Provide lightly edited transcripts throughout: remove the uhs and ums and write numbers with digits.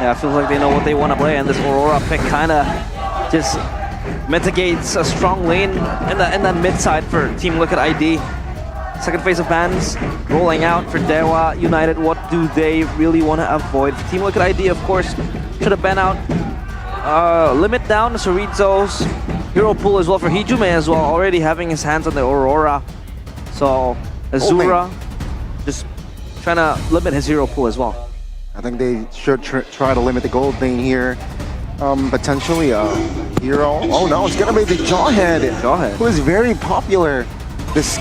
Yeah, it feels like they know what they want to play, and this Aurora pick kind of just mitigates a strong lane in that mid side for Team Liquid ID. Second phase of bans rolling out for Dewa United. What do they really want to avoid? Team Liquid ID, of course, should have banned out. Limit down Chorizo's hero pool as well for Hijume as well, already having his hands on the Aurora. So Azura just trying to limit his hero pool as well. I think they should try to limit the gold lane here. Potentially a hero. Oh no, it's gonna be the Jawhead. Who is very popular this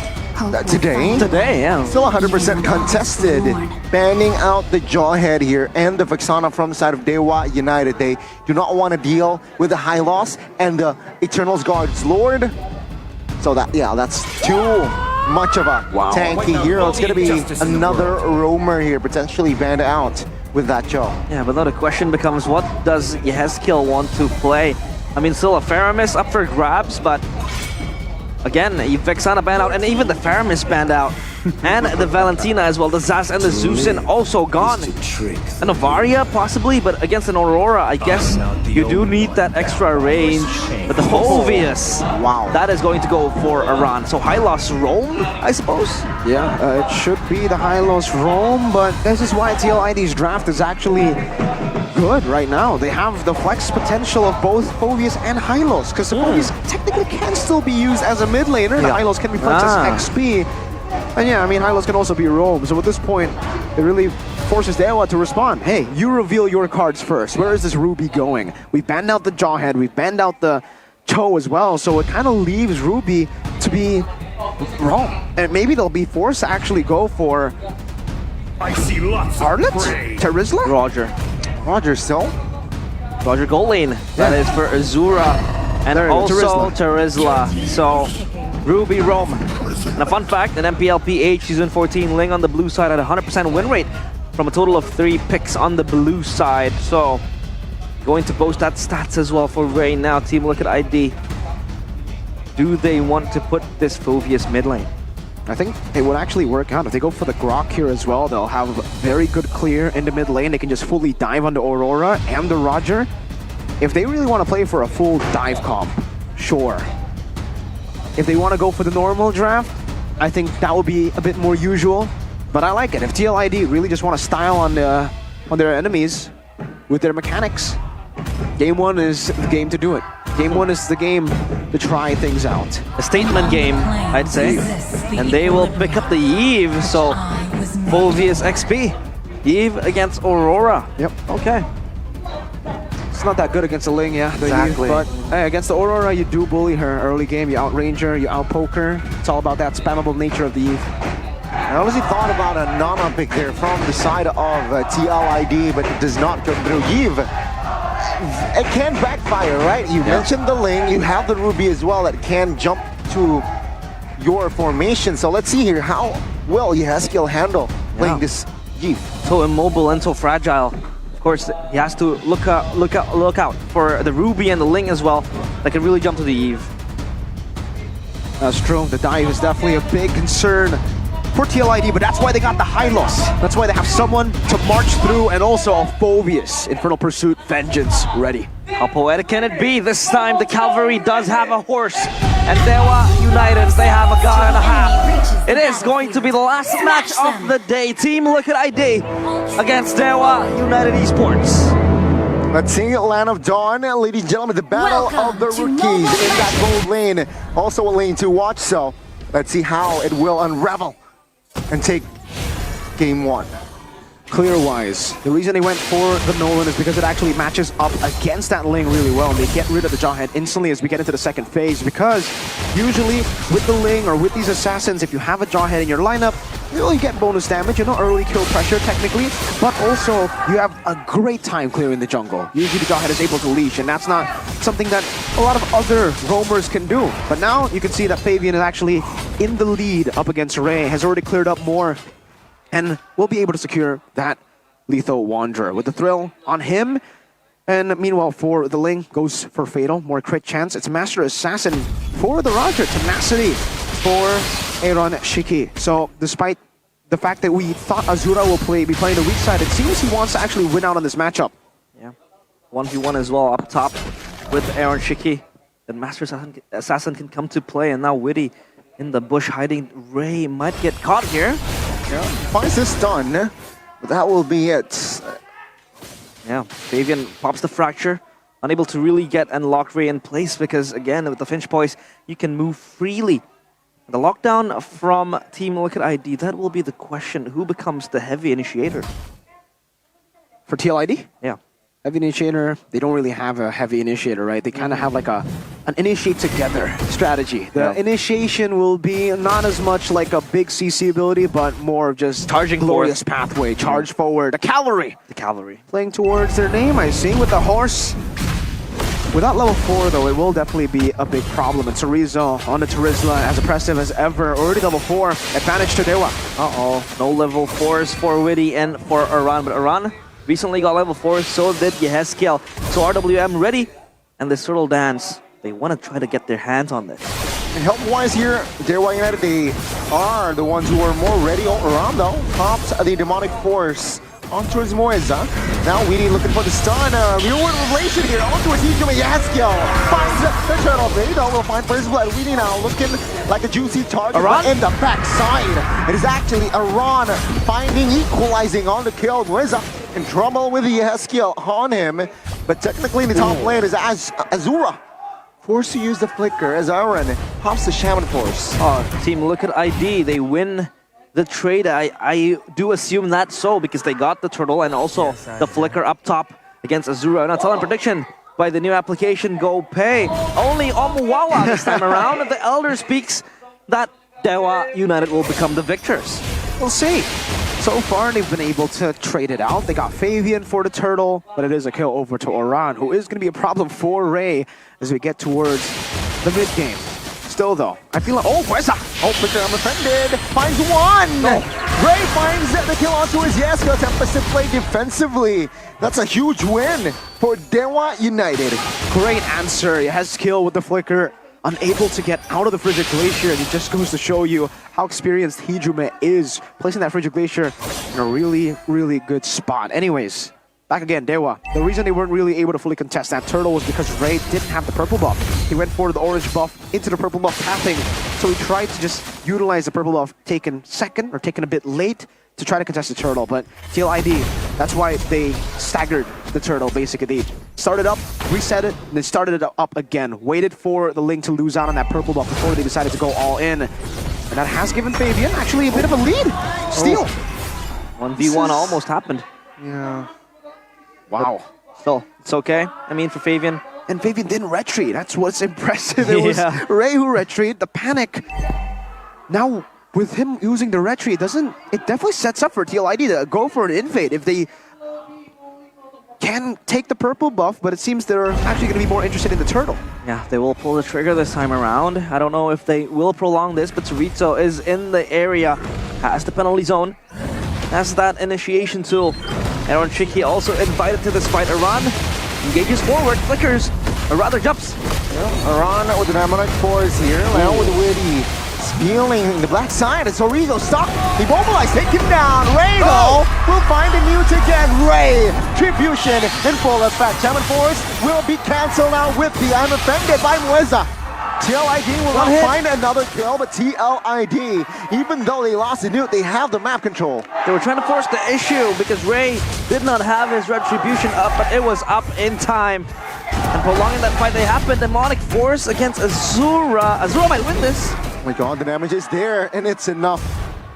today. Today, yeah. Still 100% contested. Banning out the Jawhead here and the Vexana from the side of Dewa United. They do not want to deal with the high loss and the Eternal's Guard's Lord. So that's too much of a tanky hero. It's gonna be another roamer here, potentially banned out with that Jaw. Yeah, but now the question becomes, what does Yehezkiel want to play? I mean, still a Faramis up for grabs, but again, Vexana banned out, and even the Faramis banned out. And the Valentina as well, the Zaz and the Zeusin also gone. And a Varia possibly, but against an Aurora, I guess you do need that extra range. But the Phoveus, that is going to go for Iran. So Hylos roam, I suppose? Yeah, it should be the Hylos roam, but this is why TLID's draft is actually good right now. They have the flex potential of both Phoveus and Hylos, because the Phoveus technically can still be used as a mid laner. The Hylos can be flexed as XP. And yeah, I mean, Hylos can also be roam. So at this point, it really forces Dewa to respond. Hey, you reveal your cards first. Where is this Ruby going? We banned out the Jawhead. We banned out the Cho as well. So it kind of leaves Ruby to be roam. And maybe they'll be forced to actually go for Harlot? Terizla? Roger still. Roger gold lane. That is for Azura. And also Terizla. So Ruby roam. And a fun fact, an MPL PH Season 14 Ling on the blue side had a 100% win rate from a total of 3 picks on the blue side. So going to boast that stats as well for Rain now. Team Liquid ID. Do they want to put this Phoveus mid lane? I think it would actually work out. If they go for the Grok here as well, they'll have very good clear in the mid lane. They can just fully dive onto Aurora and the Roger. If they really want to play for a full dive comp, sure. If they want to go for the normal draft, I think that would be a bit more usual. But I like it. If TLID really just want to style on their enemies with their mechanics, Game 1 is the game to do it. Game 1 is the game to try things out. A statement game, I'd say. And they will pick up the Eve, so Phoveus XP. Eve against Aurora. Yep. Okay. It's not that good against the Ling, yeah. Exactly. But hey, against the Aurora, you do bully her early game. You outrange her, you outpoke her. It's all about that spammable nature of the Eve. I honestly thought about a Nana pick there from the side of TLID, but it does not come through. Eve, it can backfire, right? You mentioned the Ling, you have the Ruby as well that can jump to your formation. So let's see here, how will Yehezkiel handle playing this Eve? So immobile and so fragile. Of course, he has to look out for the Ruby and the Ling as well. That can really jump to the Eve. That's true. The dive is definitely a big concern for TLID, but that's why they got the Hylos. That's why they have someone to march through, and also a Phoveus, Infernal Pursuit, Vengeance, ready. How poetic can it be? This time the Cavalry does have a horse, and Dewa United, they have a god and a half. It is going to be the last match of the day. Team Liquid ID against Dewa United Esports. Let's see, Land of Dawn, ladies and gentlemen, the battle of the rookies in that gold lane. Also a lane to watch, so let's see how it will unravel and take Game 1. Clear-wise, the reason they went for the Nolan is because it actually matches up against that Ling really well, and they get rid of the Jawhead instantly as we get into the second phase, because usually with the Ling or with these assassins, if you have a Jawhead in your lineup, you only get bonus damage, you're not early kill pressure technically, but also you have a great time clearing the jungle. Usually the Jawhead is able to leash, and that's not something that a lot of other roamers can do. But now you can see that Fabian is actually in the lead up against Ray, has already cleared up more, and will be able to secure that lethal Wanderer with the thrill on him. And meanwhile, for the Ling, goes for Fatal, more crit chance. It's Master Assassin for the Roger, Tenacity for Aaron Shiki. So despite the fact that we thought Azura will be playing the weak side, it seems he wants to actually win out on this matchup. 1v1 as well up top with Aaron Shiki. Then Master Assassin can come to play, and now Witty in the bush hiding. Ray might get caught here. Yeah, finds the stun, but that will be it. Yeah, Fabian pops the fracture. Unable to really get and lock Ray in place because, again, with the Finch Poise, you can move freely. The lockdown from Team Liquid ID, that will be the question. Who becomes the heavy initiator? For TLID? Yeah. Heavy initiator, they don't really have a heavy initiator, right? They kind of have like an initiate together strategy. The initiation will be not as much like a big CC ability, but more of just charging glorious pathway, charge forward, the cavalry. The cavalry. Playing towards their name, I see, with the horse. Without level 4, though, it will definitely be a big problem. And Chorizo on the Terizla, as impressive as ever. Already level 4, advantage to Dewa. Uh-oh, no level 4s for Witty and for Aran, but Aran recently got level 4, so did Yehezkiel. So RWM ready, and this turtle dance, they want to try to get their hands on this. And help-wise here, Dewa United, they are the ones who are more ready. Around though, pops the demonic force onto his Moeza. Now Weedy looking for the stun. Real-world relation here onto his Hijuma Yehezkiel. Finds the turtle. They will find first blood. Weedy now looking like a juicy target. Aran? In the backside. It is actually Aran finding equalizing on the kill. Moeza in trouble with the Yehezkiel on him. But technically in the top lane is Azura. Forced to use the flicker as Aaron pops the Shaman Force. Team Liquid ID, they win the trade. I do assume that's so because they got the turtle and also the flicker up top against Azura. And a talent prediction by the new application Go Pay. Only Omuwawa this time around. The Elder speaks that Dewa United will become the victors. We'll see. So far, they've been able to trade it out. They got Fabian for the turtle, but it is a kill over to Oran, who is going to be a problem for Ray as we get towards the mid-game. Still, though, I feel like... Oh, Weza! Oh, flicker unoffended. Finds one! Ray finds the kill onto his Yasuo. Tempest to play defensively. That's a huge win for Dewa United. Great answer. He has skill with the flicker. Unable to get out of the Frigid Glacier, and it just goes to show you how experienced Hijume is, placing that Frigid Glacier in a really, really good spot. Anyways, back again, Dewa. The reason they weren't really able to fully contest that turtle was because Ray didn't have the purple buff. He went for the orange buff into the purple buff pathing, so he tried to just utilize the purple buff taken second, or taken a bit late, to try to contest the turtle, but TLID, that's why they staggered the turtle, basically. They started up, reset it, and they started it up again. Waited for the Ling to lose out on that purple buff before they decided to go all in. And that has given Fabian actually a bit of a lead. Steal. 1v1 almost happened. Yeah. Wow. But still, it's okay. I mean, for Fabian. And Fabian didn't retreat. That's what's impressive. It was Ray who retreated. The panic. Now, with him using the retreat, it definitely sets up for TLID to go for an invade if they can take the purple buff, but it seems they're actually going to be more interested in the turtle. Yeah, they will pull the trigger this time around. I don't know if they will prolong this, but Chorizo is in the area, has the penalty zone, has that initiation tool. Aaron Chiki also invited to this fight. Aran engages forward, flickers, or rather jumps. Yeah, Aran with the Demonic Force here, now with Witty. Feeling the black side, it's Origo stuck. Immobilized, take him down. Ray though will find the mute again. Ray, Tribution in full effect. Shaman Force will be cancelled out with the I'm offended by Mueza. TLID will not find another kill, but TLID, even though they lost the newt, they have the map control. They were trying to force the issue because Ray did not have his Retribution up, but it was up in time. And prolonging that fight, they happened. Demonic Force against Azura. Azura might win this. Oh my god, the damage is there, and it's enough.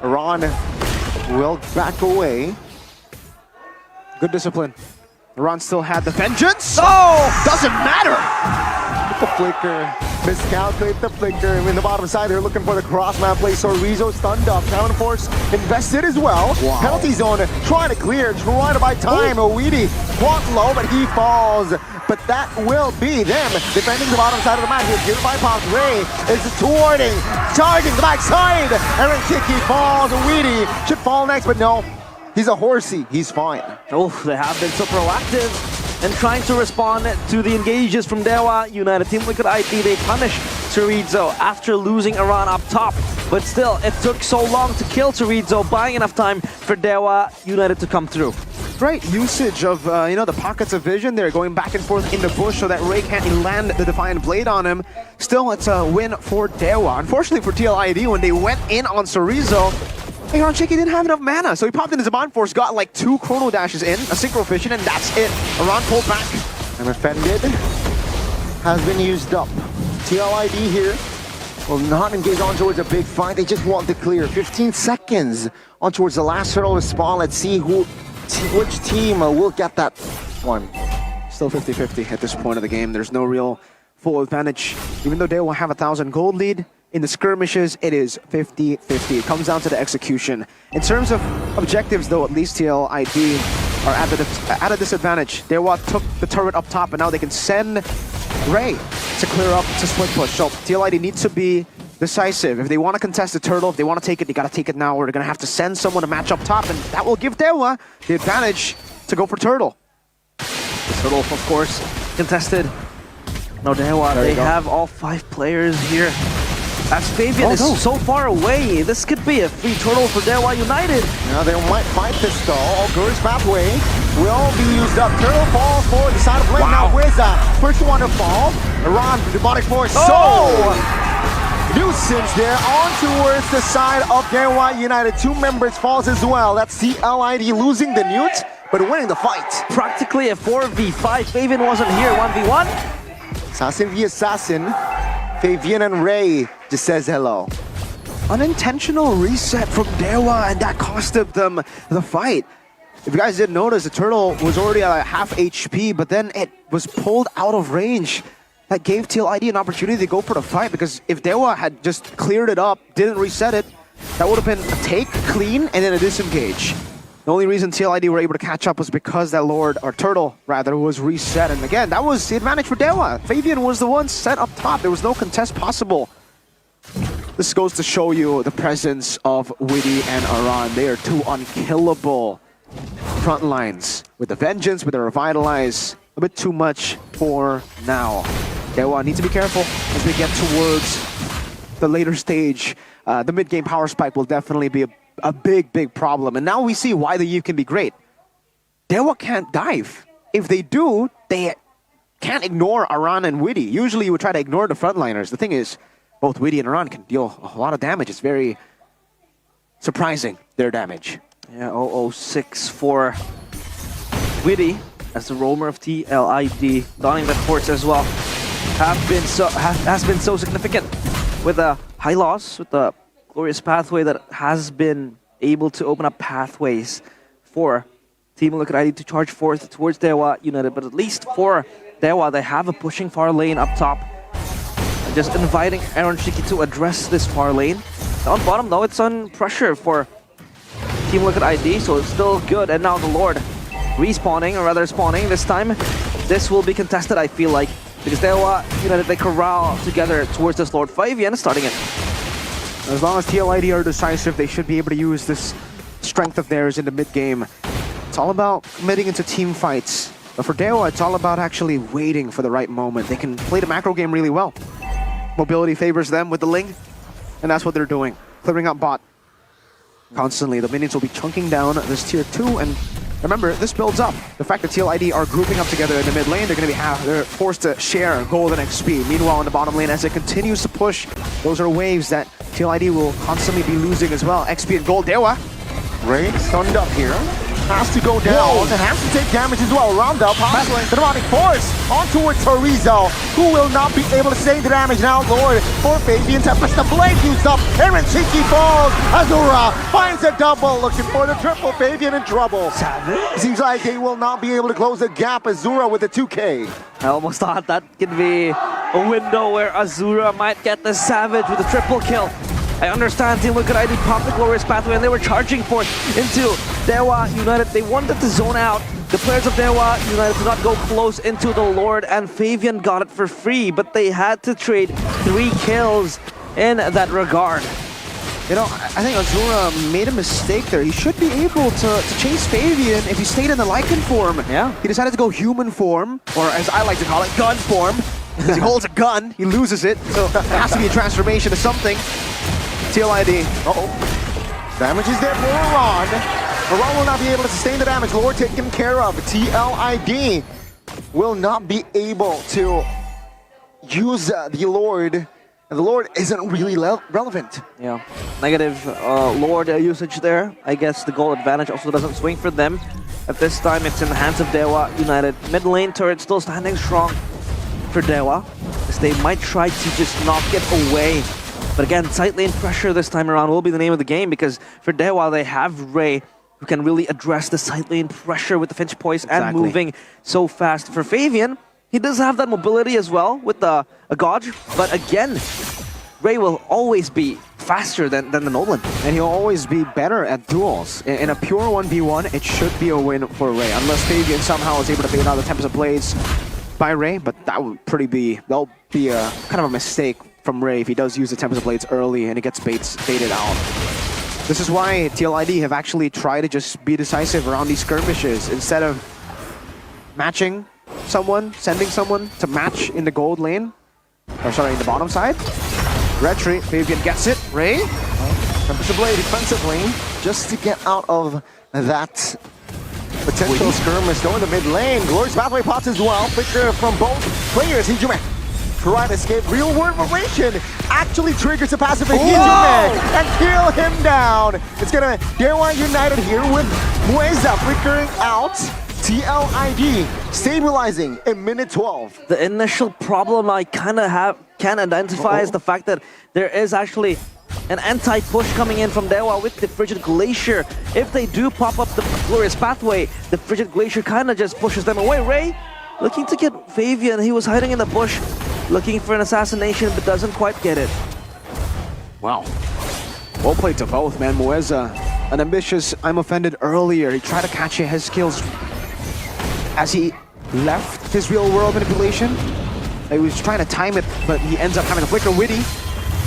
Aran will back away. Good discipline. Aran still had the vengeance. Oh! Doesn't matter! The flicker. Miscalculate the flicker. In the bottom side, they're looking for the cross-map play. So Rizzo stunned up. Shaman Force invested as well. Wow. Penalty zone, trying to clear, trying to buy time. Oweedy caught low, but he falls. But that will be them defending the bottom side of the map. He's given by Pops. Ray is thwarting, charging the backside. Aaron Kiki falls. Oweedy should fall next, but no. He's a horsey. He's fine. Oh, they have been so proactive and trying to respond to the engages from Dewa United. Team Liquid ID, they punish Chorizo after losing Aran up top. But still, it took so long to kill Chorizo, buying enough time for Dewa United to come through. right usage of, you know, the pockets of vision. They're going back and forth in the bush so that Ray can't land the Defiant Blade on him. Still, it's a win for Dewa. Unfortunately for TLID, when they went in on Chorizo, Ironshiki didn't have enough mana, so he popped in his Zaman Force, got like 2 Chrono Dashes in, a Synchro Fission, and that's it. Aran pulled back. And offended has been used up. TLID here will not engage on towards a big fight. They just want to clear. 15 seconds on towards the last hurdle to spawn. Let's see which team will get that one. Still 50-50 at this point of the game. There's no real full advantage. Even though they will have 1,000 gold lead, in the skirmishes, it is 50-50. It comes down to the execution. In terms of objectives, though, at least TLID are at a disadvantage. Dewa took the turret up top, and now they can send Ray to clear up to split push. So TLID needs to be decisive. If they want to contest the turtle, if they want to take it, they got to take it now, or they're going to have to send someone to match up top, and that will give Dewa the advantage to go for turtle. The turtle, of course, contested. No, Dewa, they have all 5 players here. As Fabian is so far away, this could be a free turtle for Dewa United. Now they might fight this though. Ogre's pathway will be used up. Turtle falls for the side of lane. Now where's that first one to fall? Aran, demonic force. Nuisance there on towards the side of Dewa United. 2 members falls as well. That's TLID losing the newt, but winning the fight. Practically a 4v5. Fabian wasn't here, 1v1. Assassin v Assassin. Fabian and Ray just says hello. Unintentional reset from Dewa, and that costed them the fight. If you guys didn't notice, the turtle was already at half HP, but then it was pulled out of range. That gave TLID an opportunity to go for the fight, because if Dewa had just cleared it up, didn't reset it, that would have been a take, clean, and then a disengage. The only reason TLID were able to catch up was because that Lord, or Turtle rather, was reset. And again, that was the advantage for Dewa. Fabian was the one set up top. There was no contest possible. This goes to show you the presence of Witty and Aran. They are 2 unkillable front lines. With the Vengeance, with the Revitalize, a bit too much for now. Dewa need to be careful as we get towards the later stage. The mid-game power spike will definitely be a big problem. And now we see why the Eve can be great. Dewa can't dive. If they do, they can't ignore Aran and Witty. Usually you would try to ignore the frontliners. The thing is, both Witty and Aran can deal a lot of damage. It's very surprising, their damage. Yeah, 006 for Witty as the roamer of TLID. Donning that force as well has been so significant with a high loss, with the glorious pathway that has been able to open up pathways for Team Liquid ID to charge forth towards Dewa United. But at least for Dewa, they have a pushing far lane up top. And just inviting Ironshiki to address this far lane. On bottom though, it's on pressure for Team Liquid ID, so it's still good. And now the Lord respawning, or rather spawning this time. This will be contested, I feel like, because Dewa United, they corral together towards this Lord. 5 yen starting it. As long as TLID are decisive, they should be able to use this strength of theirs in the mid-game. It's all about committing into team fights. But for Dewa, it's all about actually waiting for the right moment. They can play the macro game really well. Mobility favors them with the Ling, and that's what they're doing. Clearing up bot constantly. The minions will be chunking down this tier 2, and remember, this builds up. The fact that TLID are grouping up together in the mid lane, they're forced to share gold and XP. Meanwhile, in the bottom lane, as it continues to push, those are waves that TLID will constantly be losing as well. XP and gold. Dewa. Ray stunned up here. Has to go down and has to take damage as well. Round up, the demonic force on towards Chorizo, who will not be able to save the damage now. Lord for Fabian Tempest, the blade used up. Aaron Chiki falls. Azura finds a double, looking for the triple. Fabian in trouble. Seems like they will not be able to close the gap. Azura with the 2K. I almost thought that could be a window where Azura might get the Savage with a triple kill. I understand Team Liquid ID popped the glorious pathway and they were charging for it into Dewa United. They wanted to zone out. The players of Dewa United did not go close into the Lord, and Fabian got it for free, but they had to trade 3 kills in that regard. You know, I think Azura made a mistake there. He should be able to chase Fabian if he stayed in the Lycan form. Yeah. He decided to go human form, or as I like to call it, gun form. Because he holds a gun, he loses it, so it has to be a transformation to something. TLID. Damage is there for Aran. Aron will not be able to sustain the damage. Lord taken care of. TLID will not be able to use the Lord. And the Lord isn't really relevant. Yeah, negative Lord usage there. I guess the goal advantage also doesn't swing for them. At this time, it's in the hands of Dewa United. Mid lane turret still standing strong for Dewa, as they might try to just knock it away. But again, side lane pressure this time around will be the name of the game, because for Dewa, they have Ray, who can really address the side lane pressure with the Finch Poise and moving so fast. For Fabian, he does have that mobility as well with a Gauge, but again, Ray will always be faster than the Nolan. And he'll always be better at duels. In a pure 1v1, it should be a win for Ray, unless Fabian somehow is able to bait out the Tempest of Blades by Ray, but that'll be a kind of a mistake from Ray if he does use the Tempest of Blades early and it gets baited out. This is why TLID have actually tried to just be decisive around these skirmishes instead of matching someone, sending someone to match in the gold lane, or sorry, in the bottom side. Retreat, Fabian gets it. Ray, Tempest of Blade defensively, just to get out of that potential skirmish. Go in the mid lane. Glorious Pathway pops as well. Flicker from both players. Hijume trying to escape. Real world variation actually triggers a passive in Hijume and kill him down. It's gonna Dewa United here with Mueza flickering out. TLID stabilizing in minute 12. The initial problem I can identify is the fact that there is actually an anti-push coming in from Dewa with the Frigid Glacier. If they do pop up the Glorious Pathway, the Frigid Glacier kind of just pushes them away. Ray looking to get Fabian. He was hiding in the bush, looking for an assassination, but doesn't quite get it. Wow. Well played to both, man. Mueza, an ambitious I'm offended earlier. He tried to catch his skills as he left his real world manipulation. He was trying to time it, but he ends up having a flicker witty.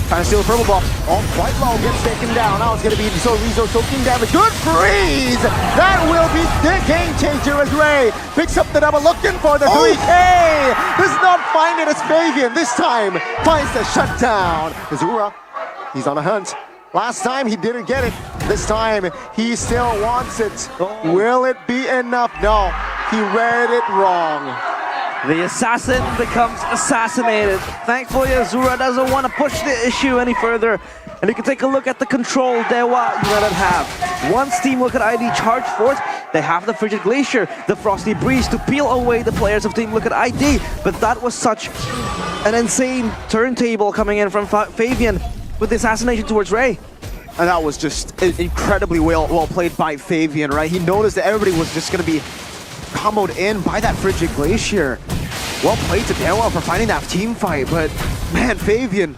Trying to steal the purple ball. Oh, quite low, gets taken down. Now it's going to be Rezo soaking damage. Good freeze! That will be the game changer as Ray picks up the double, looking for the 3K! Does not find it as Fabian. This time finds the shutdown. Azura, he's on a hunt. Last time he didn't get it. This time he still wants it. Will it be enough? No, he read it wrong. The assassin becomes assassinated. Thankfully, Azura doesn't want to push the issue any further. And you can take a look at the control Dewa United have. Once Team Look at ID charge forth, they have the Frigid Glacier, the Frosty Breeze to peel away the players of Team Look at ID. But that was such an insane turntable coming in from Fabian with the assassination towards Ray. And that was just incredibly well played by Fabian, right? He noticed that everybody was just going to be comboed in by that Frigid Glacier. Well played to Dewa for finding that team fight, but man, Fabian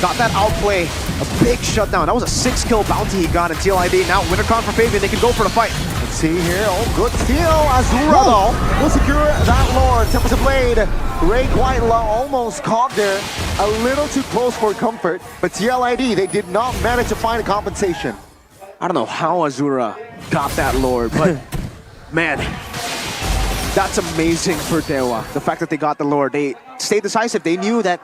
got that outplay, a big shutdown. That was a 6-kill bounty he got in TLID. Now Wintercon for Fabian, they can go for the fight. Let's see here, oh good steal. Azura though will secure that Lord. Tempest of Blade, Ray quite low, almost caught there. A little too close for comfort, but TLID, they did not manage to find a compensation. I don't know how Azura got that Lord, but man, that's amazing for Dewa. The fact that they got the Lord, they stayed decisive. They knew that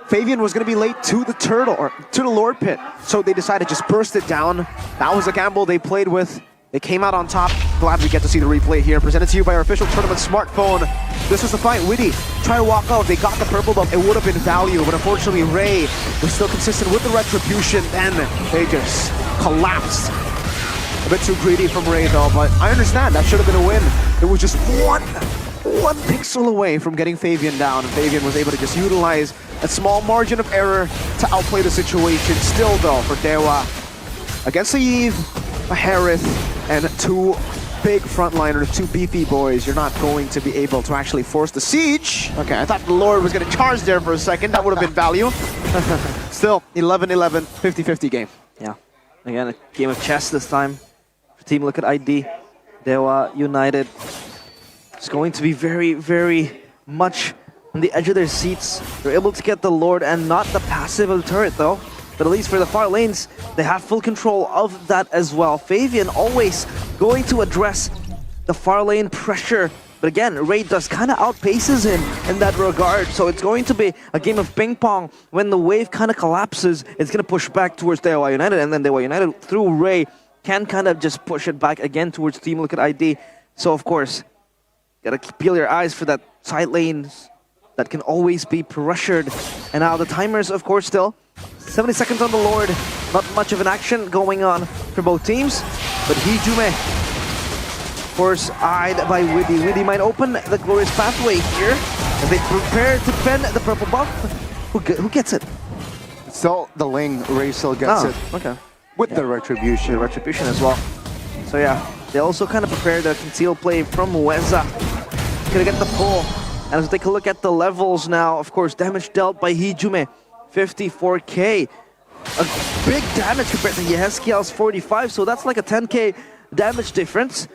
Fabian was going to be late to the turtle, or to the Lord pit. So they decided to just burst it down. That was a gamble they played with. They came out on top. Glad we get to see the replay here. Presented to you by our official tournament smartphone. This was the fight. Witty try to walk out. They got the purple buff. It would have been value, but unfortunately Ray was still consistent with the retribution. Then they just collapsed. A bit too greedy from Ray though, but I understand. That should have been a win. It was just one pixel away from getting Fabian down, and Fabian was able to just utilize a small margin of error to outplay the situation. Still though, for Dewa, against the Eve, a Harith, and two big frontliners, two beefy boys, you're not going to be able to actually force the siege. Okay, I thought the Lord was going to charge there for a second. That would have been value. Still, 11-11, 50-50 game. Yeah, again, a game of chess this time. Team Look at ID, Dewa United. It's going to be very, very much on the edge of their seats. They're able to get the Lord and not the passive of the turret though. But at least for the far lanes, they have full control of that as well. Fabian always going to address the far lane pressure. But again, Ray does kind of outpaces him in that regard. So it's going to be a game of ping pong. When the wave kind of collapses, it's going to push back towards Dewa United. And then Dewa United, through Ray, can kind of just push it back again towards Team Liquid ID. So of course, gotta peel your eyes for that side lanes that can always be pressured. And now the timers, of course, still 70 seconds on the Lord. Not much of an action going on for both teams, but Hijume, of course, eyed by Widdy. Widdy might open the glorious pathway here as they prepare to defend the purple buff. Who gets it? So the Ling Ray still gets it. Okay. With the Retribution. The Retribution as well. So yeah, they also kind of prepare the concealed play from Weza. Gonna get the pull. And as we take a look at the levels now, of course, damage dealt by Hijume, 54k. A big damage compared to Yehezkiel's 45, so that's like a 10k damage difference.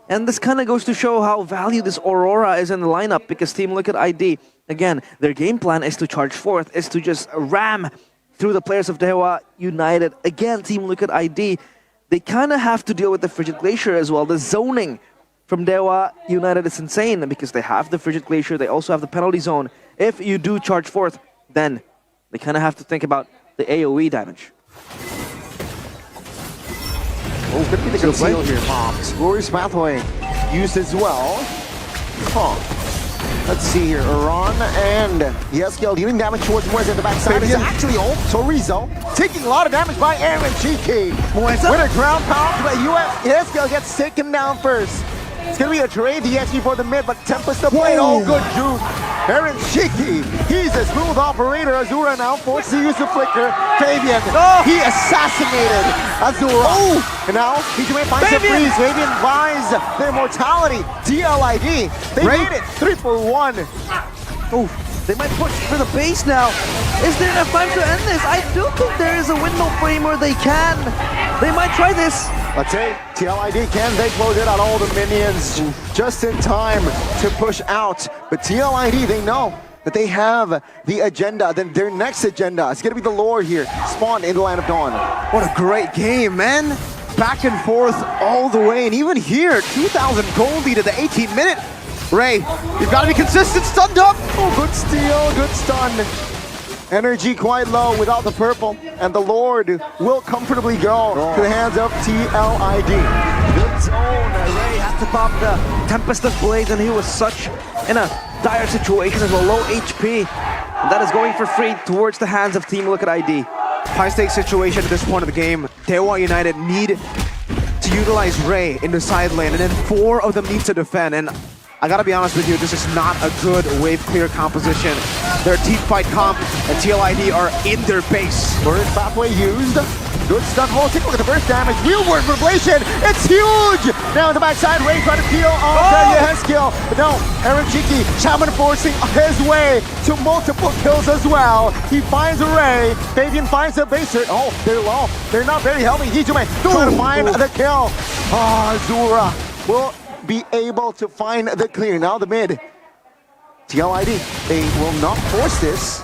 And this kind of goes to show how valued this Aurora is in the lineup, because Team Liquid ID, again, their game plan is to charge forth, is to just ram through the players of Dewa United. Again, Team Liquid ID, they kind of have to deal with the Frigid Glacier as well. The zoning from Dewa United is insane because they have the Frigid Glacier, they also have the penalty zone. If you do charge forth, then they kind of have to think about the AoE damage. Oh, could be the conceal here. Popped. Glorious Pathway used as well. Let's see here. Iran and Yehezkiel dealing damage towards Moise at the backside. It's actually Torizo taking a lot of damage by Aaron Cheeky. Moise with a ground pound, but Yehezkiel gets taken down first. It's going to be a trade, the XP for the mid, but Tempest the blade. Oh, good juke. Aaron Cheeky, he's a smooth operator. Azura now forced to use the flicker. Fabian, he assassinated Azura. Oh, and now Hijume finds the freeze. Fabian buys the immortality. TLID, they made it 3 for 1. Oh, they might push for the base now. Is there enough time to end this? I do think there is a window frame where they can. They might try this. Let's say TLID, can they close it on all the minions just in time to push out? But TLID, they know that they have the agenda. Then their next agenda is gonna be the lore here, spawn in the Land of Dawn. What a great game, man. Back and forth all the way, and even here, 2,000 gold lead at the 18th minute. Ray, you've got to be consistent, stunned up. Oh, good steal, good stun. Energy quite low without the purple, and the Lord will comfortably go to the hands of TLID. Good zone. Ray had to pop the Tempest of Blades, and he was such in a dire situation as well, low HP. And that is going for free towards the hands of Team Liquid ID. High stakes situation at this point of the game. Dewa United need to utilize Ray in the side lane, and then 4 of them need to defend. And I gotta be honest with you, this is not a good wave clear composition. Their team fight comp and TLID are in their base. First pathway used. Good stuff. Oh, take a look at the burst damage. Real word revelation. It's huge. Now on the backside, Ray trying to peel off Yehezkiel. But no, Aaron Cheeky, Shaman forcing his way to multiple kills as well. He finds Ray. Fabian finds the base hit. Oh, they're low. They're not very healthy. Hijume trying to find the kill. Azura will be able to find the clear. Now the mid. TLID, they will not force this,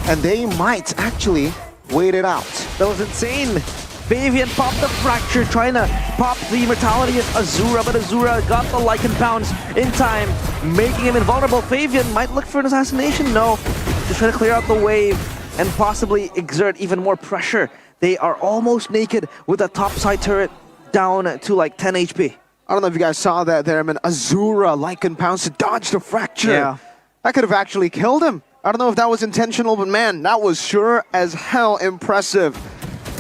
and they might actually wait it out. That was insane. Fabian popped the fracture, trying to pop the immortality of Azura, but Azura got the Lycan Pounce in time, making him invulnerable. Fabian might look for an assassination. No, just trying to clear out the wave and possibly exert even more pressure. They are almost naked with the top side turret down to like 10 HP. I don't know if you guys saw that there, man. Azura, Lycan Pounce to dodge the fracture. Yeah. That could have actually killed him. I don't know if that was intentional, but man, that was sure as hell impressive.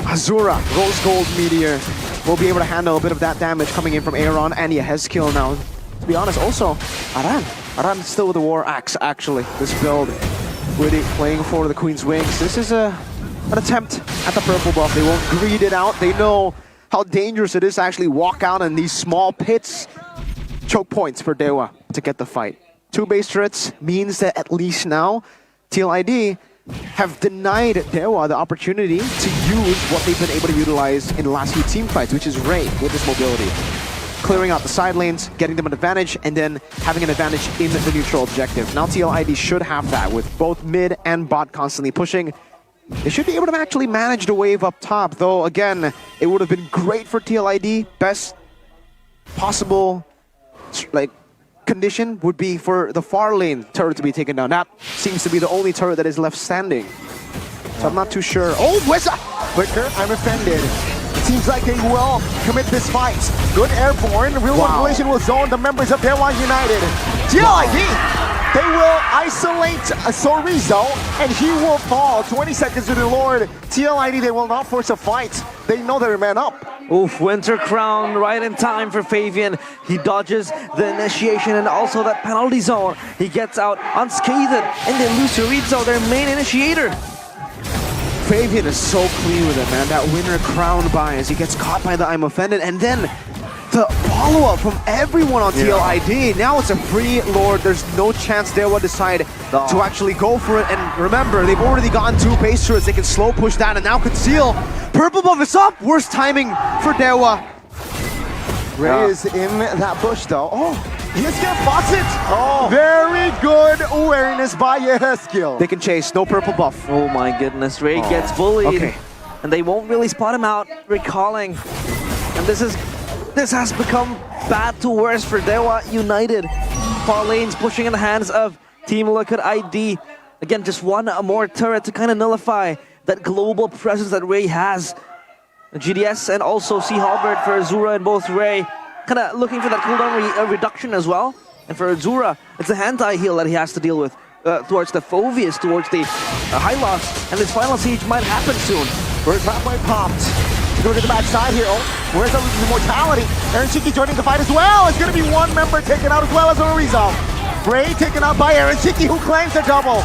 Azura, Rose Gold Meteor, will be able to handle a bit of that damage coming in from Aaron and Yehezkiel now. To be honest, also, Aran still with the War Axe, actually. This build, really playing for the Queen's Wings. This is an attempt at the purple buff. They won't greed it out. They know how dangerous it is to actually walk out in these small pits. Choke points for Dewa to get the fight. 2 base turrets means that at least now, TLID have denied Dewa the opportunity to use what they've been able to utilize in the last few team fights, which is Ray with his mobility. Clearing out the side lanes, getting them an advantage, and then having an advantage in the neutral objective. Now TLID should have that with both mid and bot constantly pushing. They should be able to actually manage the wave up top, though again, it would have been great for TLID. Best possible condition would be for the far lane turret to be taken down. That seems to be the only turret that is left standing. So I'm not too sure. Oh, Weza! Quicker, I'm offended. seems like they will commit this fight. Good airborne, real one collision will zone the members of Dewa United. TLID, they will isolate Sorizo, and he will fall. 20 seconds to the Lord. TLID, they will not force a fight. They know they're man up. Oof, Winter Crown right in time for Fabian. He dodges the initiation and also that penalty zone. He gets out unscathed, and they lose Sorizo, their main initiator. Fabian is so clean with it, man. That Winter Crown buy as he gets caught by the I'm Offended, and then the follow-up from everyone on TLID. Now it's a free Lord. There's no chance Dewa decide to actually go for it. And remember, they've already gotten 2 base turrets. They can slow push that and now conceal. Purple buff is up. Worst timing for Dewa. Ray is in that bush though. Oh, Yeskill spots it. Oh, very good awareness by Yeskill. They can chase. No purple buff. Oh my goodness, Ray gets bullied. And they won't really spot him out, recalling. And this has become bad to worse for Dewa United. Far lanes pushing in the hands of Team Liquid ID. Again, just one more turret to kind of nullify that global presence that Ray has. GDS and also C. Halbert for Azura and both Ray. Kind of looking for that cooldown reduction as well. And for Azura, it's a hand-eye heal that he has to deal with towards the Phoveus, towards the high loss. And this final siege might happen soon. First halfway popped. Going to the backside here. Oh, where's that losing immortality? Aaron Chiki joining the fight as well. It's going to be one member taken out as well as a result. Bray taken out by Aaron Chiki, who claims a double.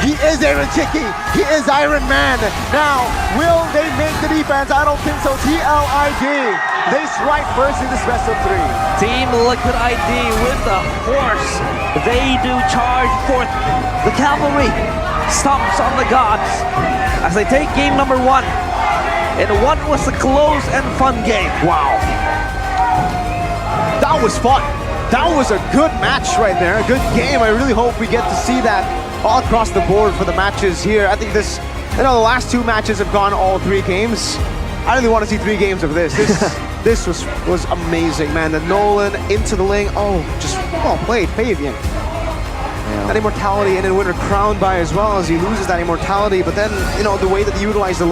He is Aaron Chiki. He is Iron Man. Now, will they make the defense? I don't think so. TLID, they strike first in this best of 3. Team Liquid ID with the horse. They do charge forth. The cavalry stomps on the gods as they take game number 1. And what was a close and fun game. Wow. That was fun. That was a good match right there. A good game. I really hope we get to see that all across the board for the matches here. I think this, the last 2 matches have gone all 3 games. I really want to see 3 games of this. This was amazing, man. The Nolan into the lane. Oh, just well played, Fabian. That immortality and then Winter Crown by as well as he loses that immortality. But then, the way that they utilize the